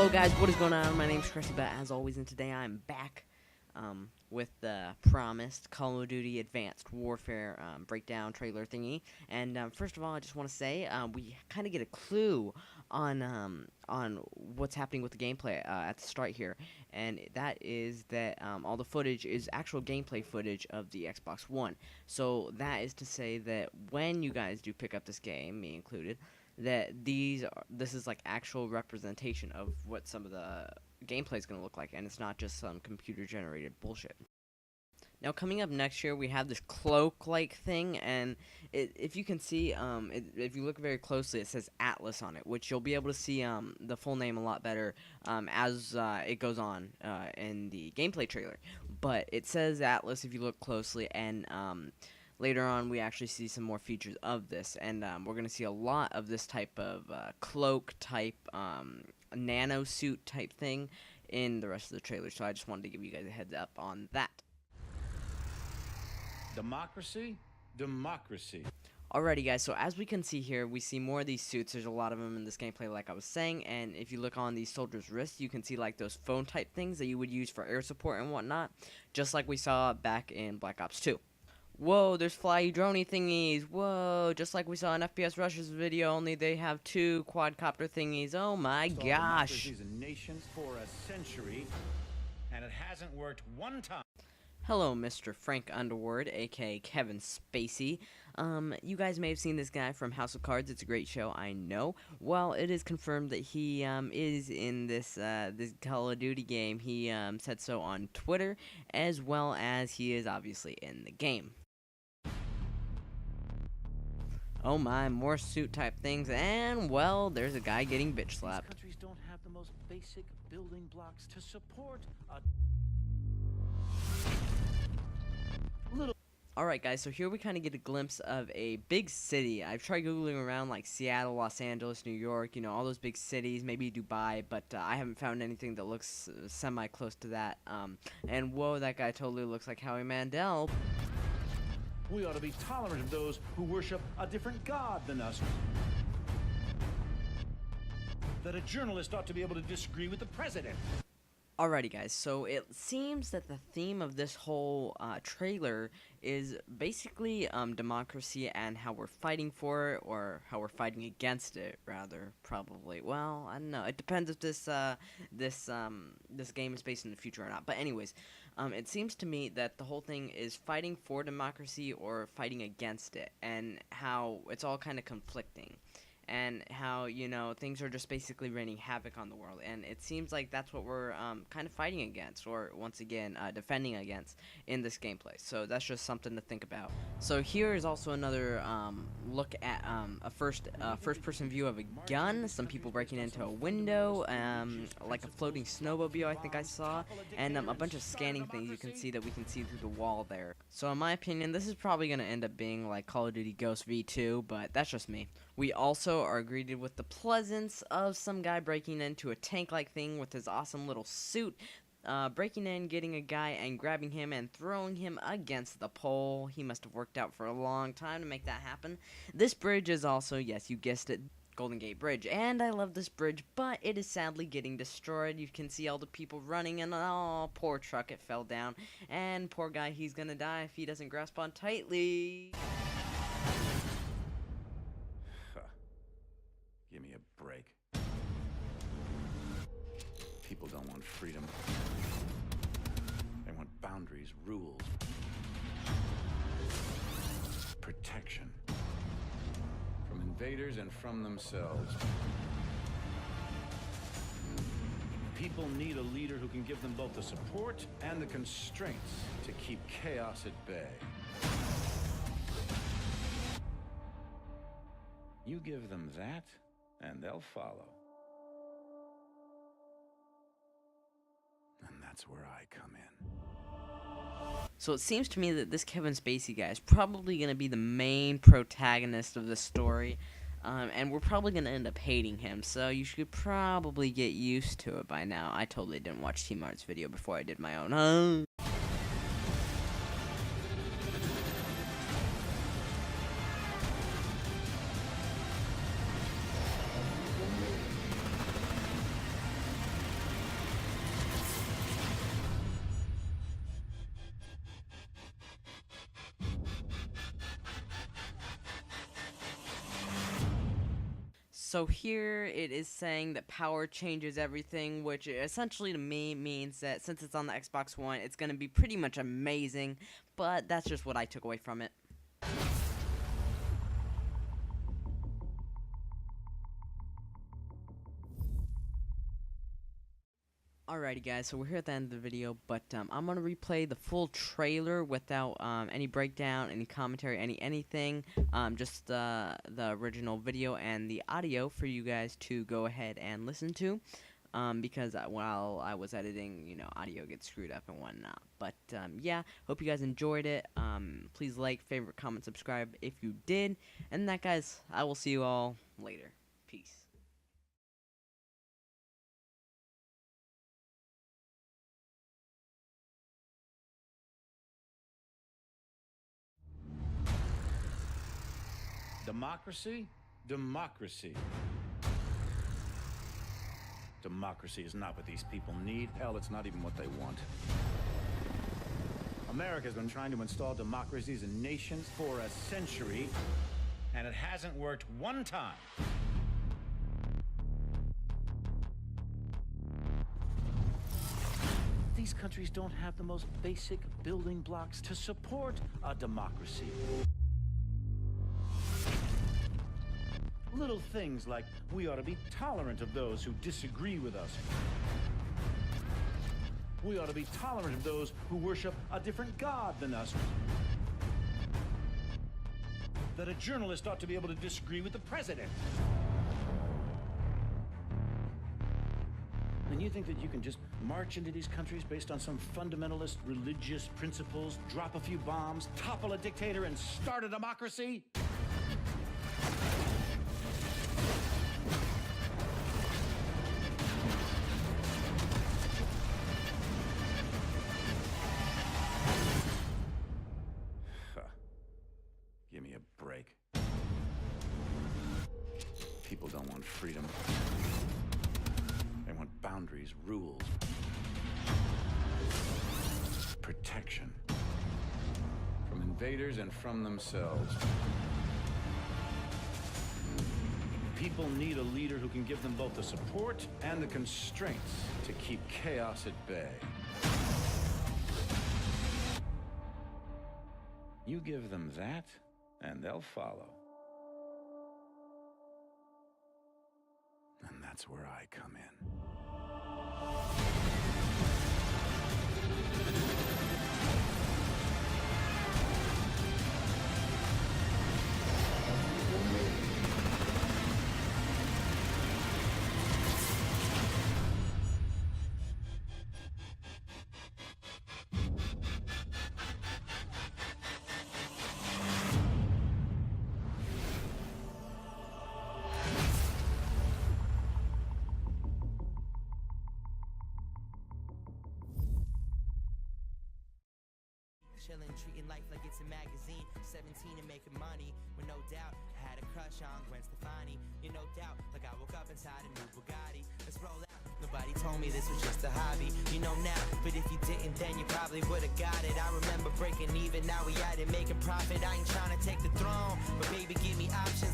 Hello guys, what is going on? My name is Chrissy, but as always, and today I'm back with the promised Call of Duty Advanced Warfare breakdown trailer thingy. And first of all, I just want to say we kind of get a clue on what's happening with the gameplay at the start here, and that is that all the footage is actual gameplay footage of the Xbox One. So that is to say that when you guys do pick up this game, me included, that this is like actual representation of what some of the gameplay is going to look like, and it's not just some computer generated bullshit. Now coming up next here, we have this cloak like thing, and if you can see, if you look very closely, it says Atlas on it, which you'll be able to see the full name a lot better as it goes on in the gameplay trailer. But it says Atlas if you look closely, and later on, we actually see some more features of this, and we're going to see a lot of this type of cloak type, nano suit type thing in the rest of the trailer. So I just wanted to give you guys a heads up on that. Democracy? Democracy. Alrighty guys, so as we can see here, we see more of these suits. There's a lot of them in this gameplay like I was saying, and if you look on these soldiers' wrists, you can see like those phone type things that you would use for air support and whatnot, just like we saw back in Black Ops 2. Whoa, there's flyy droney thingies. Whoa, just like we saw in FPS Rush's video, only they have two quadcopter thingies. Oh my gosh. And nations for a century, and it hasn't worked one time. Hello, Mr. Frank Underwood, aka Kevin Spacey. You guys may have seen this guy from House of Cards. It's a great show, I know. Well, it is confirmed that he is in this Call of Duty game. He said so on Twitter, as well as he is obviously in the game. Oh my, more suit type things, and well, there's a guy getting bitch slapped. These countries don't have the most basic building blocks to support a little. Alright guys, so here we kind of get a glimpse of a big city. I've tried googling around like Seattle, Los Angeles, New York, you know, all those big cities, maybe Dubai, but I haven't found anything that looks semi-close to that. And whoa, that guy totally looks like Howie Mandel. We ought to be tolerant of those who worship a different god than us. That a journalist ought to be able to disagree with the president. Alrighty guys, so it seems that the theme of this whole trailer is basically democracy and how we're fighting for it, or how we're fighting against it, rather, probably. Well, I don't know. It depends if this game is based in the future or not. But anyways, it seems to me that the whole thing is fighting for democracy or fighting against it, and how it's all kind of conflicting. And how, you know, things are just basically raining havoc on the world. And it seems like that's what we're kind of fighting against, or once again, defending against in this gameplay. So that's just something to think about. So here is also another look at a first-person view of a gun. Some people breaking into a window, like a floating snowmobile I think I saw, and a bunch of scanning things you can see that we can see through the wall there. So in my opinion, this is probably going to end up being like Call of Duty Ghost V2, but that's just me. We also are greeted with the presence of some guy breaking into a tank-like thing with his awesome little suit, breaking in, getting a guy, and grabbing him and throwing him against the pole. He must have worked out for a long time to make that happen. This bridge is also, yes, you guessed it, Golden Gate Bridge, and I love this bridge, but it is sadly getting destroyed. You can see all the people running, and oh, poor truck, it fell down, and poor guy, he's gonna die if he doesn't grasp on tightly. Give me a break. People don't want freedom. They want boundaries, rules, protection from invaders and from themselves. People need a leader who can give them both the support and the constraints to keep chaos at bay. You give them that, and they'll follow. And that's where I come in. So it seems to me that this Kevin Spacey guy is probably going to be the main protagonist of the story, and we're probably going to end up hating him, so you should probably get used to it by now. I totally didn't watch T-Mart's video before I did my own. So here it is saying that power changes everything, which essentially to me means that since it's on the Xbox One, it's going to be pretty much amazing, but that's just what I took away from it. Alrighty guys, so we're here at the end of the video, but I'm going to replay the full trailer without any breakdown, any commentary, anything, just the original video and the audio for you guys to go ahead and listen to, because while I was editing, you know, audio gets screwed up and whatnot. But yeah, hope you guys enjoyed it. Please like, favorite, comment, subscribe if you did, and that guys, I will see you all later. Peace. Democracy? Democracy. Democracy is not what these people need. Hell, it's not even what they want. America's been trying to install democracies in nations for a century, and it hasn't worked one time. These countries don't have the most basic building blocks to support a democracy. Little things like we ought to be tolerant of those who disagree with us. We ought to be tolerant of those who worship a different god than us. That a journalist ought to be able to disagree with the president. And you think that you can just march into these countries based on some fundamentalist religious principles, drop a few bombs, topple a dictator, and start a democracy? Give me a break. People don't want freedom. They want boundaries, rules, protection from invaders and from themselves. People need a leader who can give them both the support and the constraints to keep chaos at bay. You give them that, and they'll follow. And that's where I come in. Chillin', treating life like it's a magazine. 17 and making money, with no doubt. Had a crush on Gwen Stefani. You no doubt, like I woke up inside a new Bugatti. Let's roll out. Nobody told me this was just a hobby. You know now, but if you didn't, then you probably would've got it. I remember breaking even, now we at it, making profit. I ain't trying to take the throne, but baby, give me options.